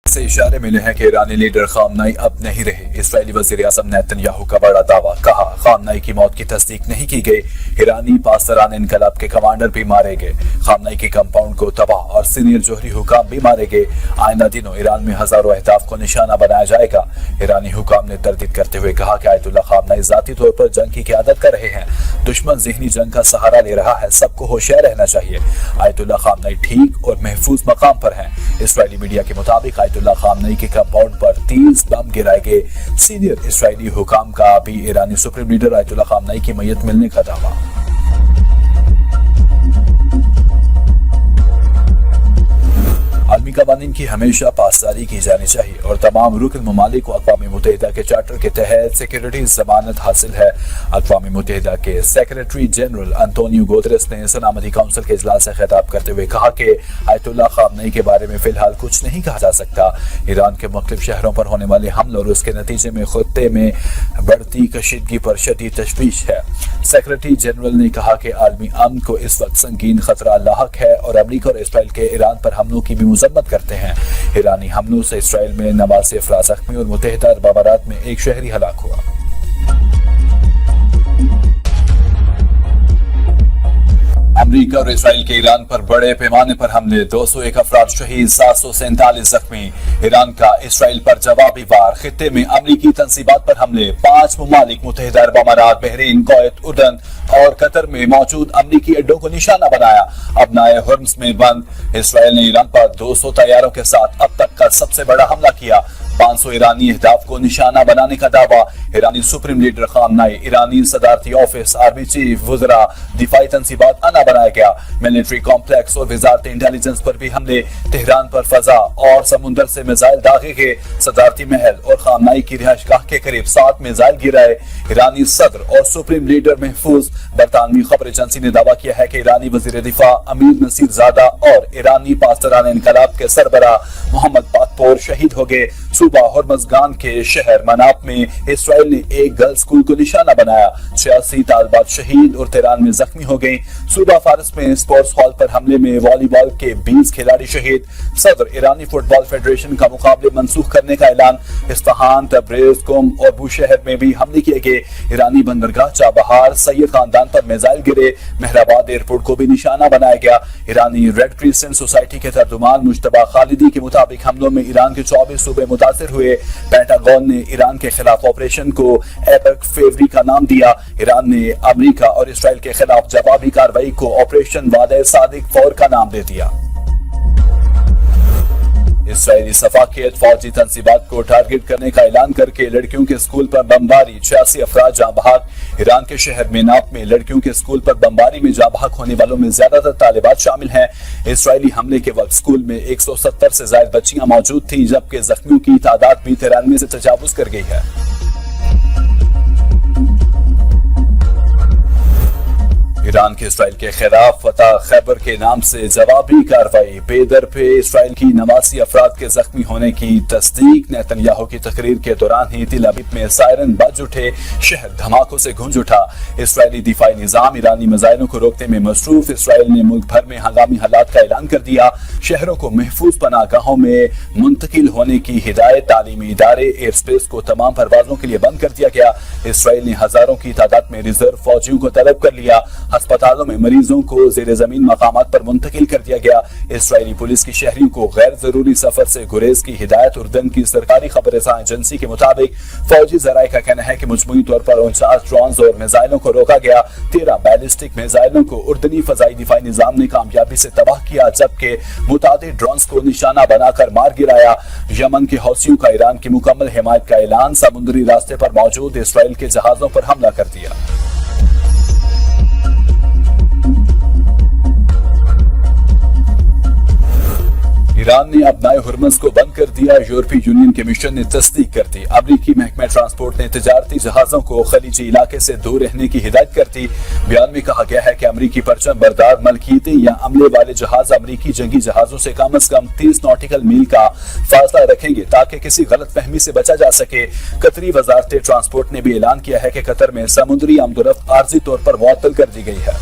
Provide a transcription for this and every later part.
سے اشارے ملے ہیں کہ ایرانی لیڈر خامنئی اب نہیں رہے۔ اسرائیلی وزیر اعظم نیتن یاہو کا بڑا دعویٰ، کہا خامنئی کی موت کی تصدیق نہیں کی گئی، ایرانی پاسداران انقلاب کے کمانڈر بھی مارے گئے، خامنئی کے کمپاؤنڈ کو تباہ اور سینئر جوہری حکام بھی مارے گئے۔ آئندہ دنوں ایران میں ہزاروں اہداف کو نشانہ بنایا جائے گا۔ ایرانی حکام نے تردید کرتے ہوئے کہا کہ آیت اللہ خامنئی ذاتی طور پر جنگ کی قیادت کر رہے ہیں، دشمن ذہنی جنگ کا سہارا لے رہا ہے، سب کو ہوشیار رہنا چاہیے۔ آیت اللہ خامنئی ٹھیک اور محفوظ مقام پر ہیں۔ اسرائیلی میڈیا کے مطابق آیت اللہ خامنئی کے کمپاؤنڈ پر 30 بم گرائے گئے۔ سینئر اسرائیلی حکام کا بھی ایرانی سپریم لیڈر آیت اللہ خامنئی کی میت ملنے کا دعویٰ۔ عالمی قوانین کی ہمیشہ پاسداری کی جانی چاہیے اور تمام رکن ممالک کو اقوام متحدہ کے چارٹر کے تحت سیکورٹی ضمانت حاصل ہے۔ اقوام متحدہ کے سیکریٹری جنرل انطونیو گوتریس نے سلامتی کونسل کے اجلاس سے خطاب کرتے ہوئے کہا کہ آیت اللہ خامنئی کے بارے میں فی الحال کچھ نہیں کہا جا سکتا۔ ایران کے مختلف شہروں پر ہونے والے حملوں اور اس کے نتیجے میں خطے میں بڑھتی کشیدگی پر شدید تشویش ہے۔ سیکریٹری جنرل نے کہا کہ عالمی امن کو اس وقت سنگین خطرہ لاحق ہے اور امریکہ اور اسرائیل کے ایران پر حملوں کی بھی مذمت کرتے ہیں۔ ایرانی حملوں سے اسرائیل میں 89 افراد زخمی اور متحدہ عرب امارات میں ایک شہری ہلاک ہوا۔ امریکہ اور اسرائیل کے ایران پر بڑے پیمانے پر حملے، 201 افراد شہید، 747 زخمی۔ ایران کا اسرائیل پر جوابی وار، خطے میں امریکی تنصیبات پر حملے، 5 ممالک متحدہ عرب امارات، بحرین، کویت، اردن اور قطر میں موجود امریکی اڈوں کو نشانہ بنایا۔ اب نائے ہرمز میں بند۔ اسرائیل نے ایران پر 200 طیاروں کے ساتھ اب تک کا سب سے بڑا حملہ کیا، 500 ایرانی اہداف کو نشانہ بنانے کا دعویٰ۔ ایرانی سپریم لیڈر خامنئی، ایرانی صدارتی آفس، آرمی چیف، وزراء، دفاعی تنصیبات انا بنایا گیا۔ ملٹری کمپلیکس اور وزارت انٹیلیجنس پر بھی حملے، تہران پر فضا اور سمندر سے میزائل داغے گئے۔ صدارتی محل اور خامنئی کی رہائش گاہ کے قریب 7 میزائل گرائے۔ ایرانی صدر اور سپریم لیڈر محفوظ۔ برطانوی خبر ایجنسی نے دعویٰ کیا ہے کہ ایرانی وزیر دفاع امیر نصیر زادہ اور ایرانی پاسداران انقلاب کے سربراہ محمد باقر شہید ہو گئے۔ صوبہ ہرمزگان کے شہر مناپ میں اسرائیل نے ایک گرل اسکول کو نشانہ بنایا، 86 طالبات شہید اور 13 میں زخمی ہو گئیں۔ صوبہ فارس میں اسپورٹس ہال پر حملے میں والی بال کے 20 کھلاڑی شہید۔ صدر ایرانی فٹ بال فیڈریشن کا مقابلے منسوخ کرنے کا اعلان۔ اصفہان، تبریز، قم اور بوشہر میں بھی حملے کیے گئے۔ ایرانی بندرگاہ چابہار سید خاندان پر میزائل گرے۔ مہرآباد ایئرپورٹ کو بھی نشانہ بنایا گیا۔ ایرانی ریڈ کریسنٹ سوسائٹی کے ترجمان مجتبیٰ خالدی کے مطابق حملوں میں ایران کے 24 صوبے متاثر ہوئے۔ پینٹاگون نے ایران کے خلاف آپریشن کو ایپک فیوری کا نام دیا۔ ایران نے امریکہ اور اسرائیل کے خلاف جوابی کارروائی کو آپریشن وعدہ صادق فور کا نام دے دیا۔ اسرائیلی صفاقیت فوجی تنصیبات کو ٹارگٹ کرنے کا اعلان کر کے لڑکیوں کے اسکول پر بمباری، 86 افراد جاں بحق۔ ایران کے شہر میناپ میں لڑکیوں کے اسکول پر بمباری میں جاں بحق ہونے والوں میں زیادہ تر طالبات شامل ہیں۔ اسرائیلی حملے کے وقت اسکول میں 170 سے زائد بچیاں موجود تھیں، جبکہ زخمیوں کی تعداد بھی 93 سے تجاوز کر گئی ہے۔ ایران کے اسرائیل کے خلاف فتح خیبر کے نام سے جوابی کارروائی، پے در پہ اسرائیل کی 89 افراد کے زخمی ہونے کی تصدیق۔ نیتن یاہو کی تقریر کے دوران ہی تل ابیب میں سائرن بج اٹھے، شہر دھماکوں سے گونج اٹھا۔ اسرائیلی دفاعی نظام ایرانی میزائلوں کو روکنے میں مصروف۔ اسرائیل نے ملک بھر میں ہنگامی حالات کا اعلان کر دیا، شہروں کو محفوظ پناہ گاہوں میں منتقل ہونے کی ہدایت۔ تعلیمی ادارے، ایئر اسپیس کو تمام پروازوں کے لیے بند کر دیا گیا۔ اسرائیل نے ہزاروں کی تعداد میں ریزرو فوجیوں کو طلب کر لیا۔ ہسپتالوں میں مریضوں کو زیر زمین مقامات پر منتقل کر دیا گیا۔ اسرائیلی پولیس کی شہریوں کو غیر ضروری سفر سے گریز کی ہدایت۔ اردن کی سرکاری خبر رساں ایجنسی کے مطابق فوجی ذرائع کا کہنا ہے کہ مجموعی طور پر 49 ڈرونز اور میزائلوں کو روکا گیا۔ 13 بیلسٹک میزائلوں کو اردنی فضائی دفاعی نظام نے کامیابی سے تباہ کیا، جبکہ متعدد ڈرونز کو نشانہ بنا کر مار گرایا۔ یمن کے حوثیوں کا ایران کی مکمل حمایت کا اعلان، سمندری راستے پر موجود اسرائیل کے جہازوں پر حملہ کر دیا۔ ایران نے اب نائے ہرمز کو بند کر دیا، یورپی یونین کے مشن نے تصدیق کر دی۔ امریکی محکمہ ٹرانسپورٹ نے تجارتی جہازوں کو خلیجی علاقے سے دور رہنے کی ہدایت کر دی۔ بیان میں کہا گیا ہے کہ امریکی پرچم بردار ملکیتیں یا عملے والے جہاز امریکی جنگی جہازوں سے کم از کم 30 ناٹیکل میل کا فاصلہ رکھیں گے تاکہ کسی غلط فہمی سے بچا جا سکے۔ قطری وزارت ٹرانسپورٹ نے بھی اعلان کیا ہے کہ قطر میں سمندری آمد و رفت عارضی طور پر معطل کر دی گئی ہے۔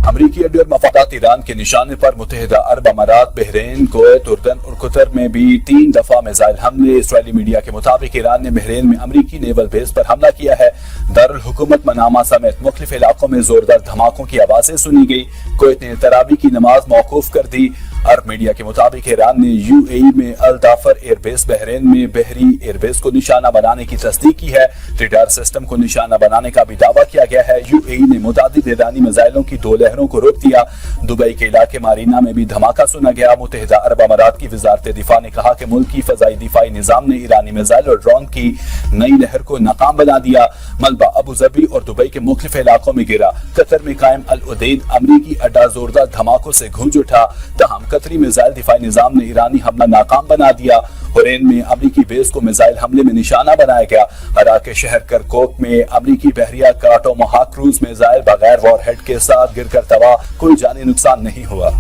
امریکی اڈے اور مفادات ایران کے نشانے پر متحدہ عرب امارات، بحرین، کویت، اردن اور قطر میں بھی 3 دفعہ میزائل حملے۔ اسرائیلی میڈیا کے مطابق ایران نے بحرین میں امریکی نیول بیس پر حملہ کیا ہے۔ دارالحکومت منامہ سمیت مختلف علاقوں میں زوردار دھماکوں کی آوازیں سنی گئی۔ کویت نے تراویح کی نماز موقوف کر دی۔ عرب میڈیا کے مطابق ایران نے یو اے ای میں الدافر ایئر بیس، بحرین میں بحری ایئر بیس کو نشانہ بنانے کی تصدیق کی ہے۔ ریڈار سسٹم کو نشانہ بنانے کا بھی دعویٰ کیا گیا ہے۔ یو اے ای نے متعدد ایرانی میزائلوں کی 2 لہروں کو روک دیا۔ دبئی کے علاقے مارینا میں بھی دھماکہ سنا گیا۔ متحدہ عرب امارات کی وزارت دفاع نے کہا کہ ملکی فضائی دفاعی نظام نے ایرانی میزائل اور ڈرون کی نئی لہر کو ناکام بنا دیا۔ ملبہ ابوظہبی اور دبئی کے مختلف علاقوں میں گرا۔ قطر میں قائم العدید امریکی اڈا زوردار دھماکوں سے گونج اٹھا، تاہم قطری میزائل دفاعی نظام نے ایرانی حملہ ناکام بنا دیا۔ حرین میں امریکی بیس کو میزائل حملے میں نشانہ بنایا گیا۔ عراق کے شہر کرکوک میں امریکی بحریہ کا ٹوماہاک کروز میزائل بغیر وار ہیڈ کے ساتھ گر کر تباہ، کوئی جانی نقصان نہیں ہوا۔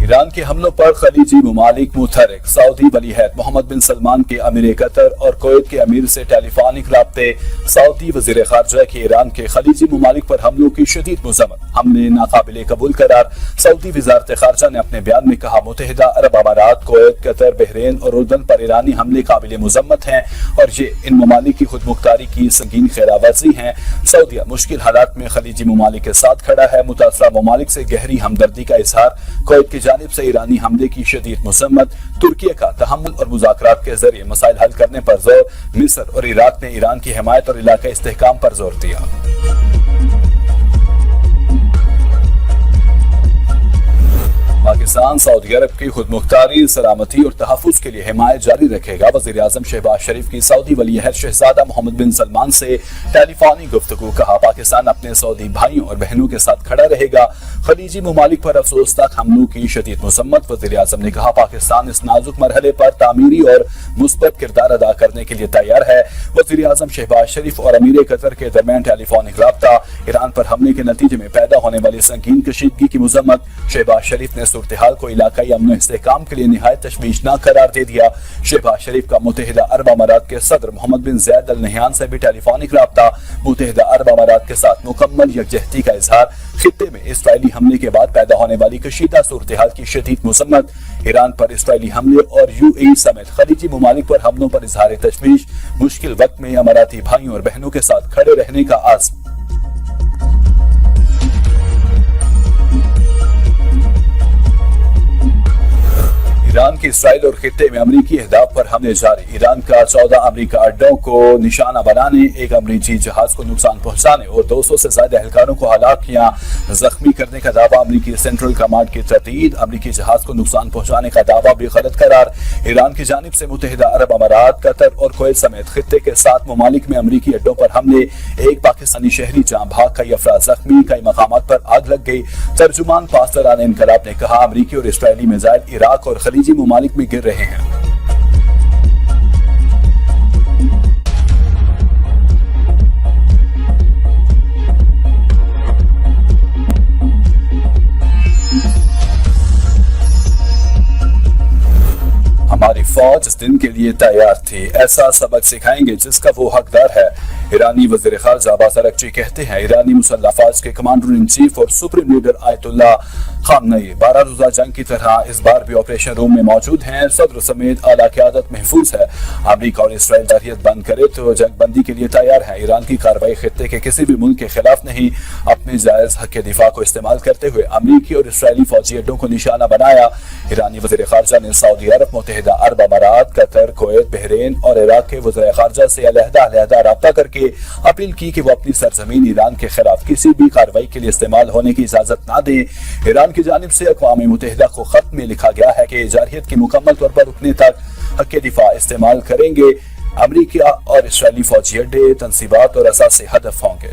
ایران کے حملوں پر خلیجی ممالک متحرک۔ سعودی ولی عہد محمد بن سلمان کے امیر قطر اور کویت کے امیر سے ٹیلی فونک رابطے۔ سعودی وزیر خارجہ کے ایران کے خلیجی ممالک پر حملوں کی شدید مذمت، حملے ناقابل قبول قرار۔ سعودی وزارت خارجہ نے اپنے بیان میں کہا متحدہ عرب امارات، کویت، قطر، بحرین اور اردن پر ایرانی حملے قابل مذمت ہیں اور یہ ان ممالک کی خود مختاری کی سنگین خیرآوردی ہیں۔ سعودیہ مشکل حالات میں خلیجی ممالک کے ساتھ کھڑا ہے۔ متاثرہ ممالک سے گہری ہمدردی کا اظہار۔ کویت کی جانب سے ایرانی حملے کی شدید مذمت۔ ترکیہ کا تحمل اور مذاکرات کے ذریعے مسائل حل کرنے پر زور۔ مصر اور عراق نے ایران کی حمایت اور علاقائی استحکام پر زور دیا۔ پاکستان سعودی عرب کی خود مختاری، سلامتی اور تحفظ کے لیے حمایت جاری رکھے گا۔ وزیر اعظم شہباز شریف کی سعودی ولی عہد شہزادہ محمد بن سلمان سے ٹیلی فونی گفتگو۔ کہا پاکستان اپنے سعودی بھائیوں اور بہنوں کے ساتھ کھڑا رہے گا۔ خلیجی ممالک پر افسوسناک حملوں کی شدید مذمت۔ وزیر اعظم نے کہا پاکستان اس نازک مرحلے پر تعمیری اور مثبت کردار ادا کرنے کے لیے تیار ہے۔ وزیر اعظم شہباز شریف اور امیر قطر کے درمیان ٹیلی فونک رابطہ۔ ایران پر حملے کے نتیجے میں پیدا ہونے والی سنگین کشیدگی کی مذمت۔ شہباز شریف نے صورتحال کو علاقائی امن و استحکام کے لیے نہایت تشویشناک قرار دے دیا۔ شہباز شریف کا متحدہ عرب امارات کے صدر محمد بن زیاد ال نہیان سے بھی ٹیلی فونک رابطہ۔ متحدہ عرب امارات کے ساتھ مکمل یکجہتی کا اظہار۔ خطے میں اسرائیلی حملے کے بعد پیدا ہونے والی کشیدہ صورتحال کی شدید مذمت۔ ایران پر اسرائیلی حملے اور یو اے ای سمیت خلیجی ممالک پر حملوں پر اظہار تشویش۔ مشکل وقت میں اماراتی بھائیوں اور بہنوں کے ساتھ کھڑے رہنے کا عزم۔ ایران کی اسرائیل اور خطے میں امریکی اہداف پر حملے جاری۔ ایران کا 14 امریکہ اڈوں کو نشانہ بنانے، ایک امریکی جہاز کو نقصان پہنچانے اور 200 سے زائد اہلکاروں کو ہلاک یا زخمی کرنے کا دعویٰ۔ امریکی سینٹرل کمانڈ کی تردید۔ امریکی جہاز کو نقصان پہنچانے کا دعویٰ بھی غلط قرار۔ ایران کی جانب سے متحدہ عرب امارات، قطر اور کویت سمیت خطے کے 7 ممالک میں امریکی اڈوں پر حملے۔ ایک پاکستانی شہری جاں بھاگ، کئی افراد زخمی، کئی مقامات پر آگ لگ گئی۔ ترجمان پاسداران انقلاب نے کہا امریکی اور اسرائیلی میزائل عراق اور خلیجی ممالک میں گر رہے ہیں۔ ہماری فوج اس دن کے لیے تیار تھی، ایسا سبق سکھائیں گے جس کا وہ حقدار ہے۔ ایرانی وزیر خارجہ عباس اراغچی کہتے ہیں ایرانی مسلح افواج کے کمانڈر ان چیف اور سپریم لیڈر آیت اللہ خامنئی 12 روزہ جنگ کی طرح اس بار بھی آپریشن روم میں موجود ہیں۔ صدر سمیت اعلیٰ قیادت محفوظ ہے۔ امریکہ اور اسرائیل جارحیت بند کرے تو جنگ بندی کے لیے تیار ہے۔ ایران کی کارروائی خطے کے کسی بھی ملک کے خلاف نہیں۔ اپنے جائز حق دفاع کو استعمال کرتے ہوئے امریکی اور اسرائیلی فوجی اڈوں کو نشانہ بنایا۔ ایرانی وزیر خارجہ نے سعودی عرب، متحدہ عرب امارات، قطر، کویت، بحرین اور عراق کے وزراء خارجہ سے علیحدہ رابطہ کر کے اپیل کی کہ وہ اپنی سرزمین ایران کے خلاف کسی بھی کارروائی کے لیے استعمال ہونے کی اجازت نہ دیں۔ ایران کی جانب سے اقوام متحدہ کو خط میں لکھا گیا ہے کہ جارحیت کی مکمل طور پر رکنے تک حق دفاع استعمال کریں گے۔ امریکہ اور اسرائیلی فوجی اڈے، تنصیبات اور اثاثے ہدف ہوں گے۔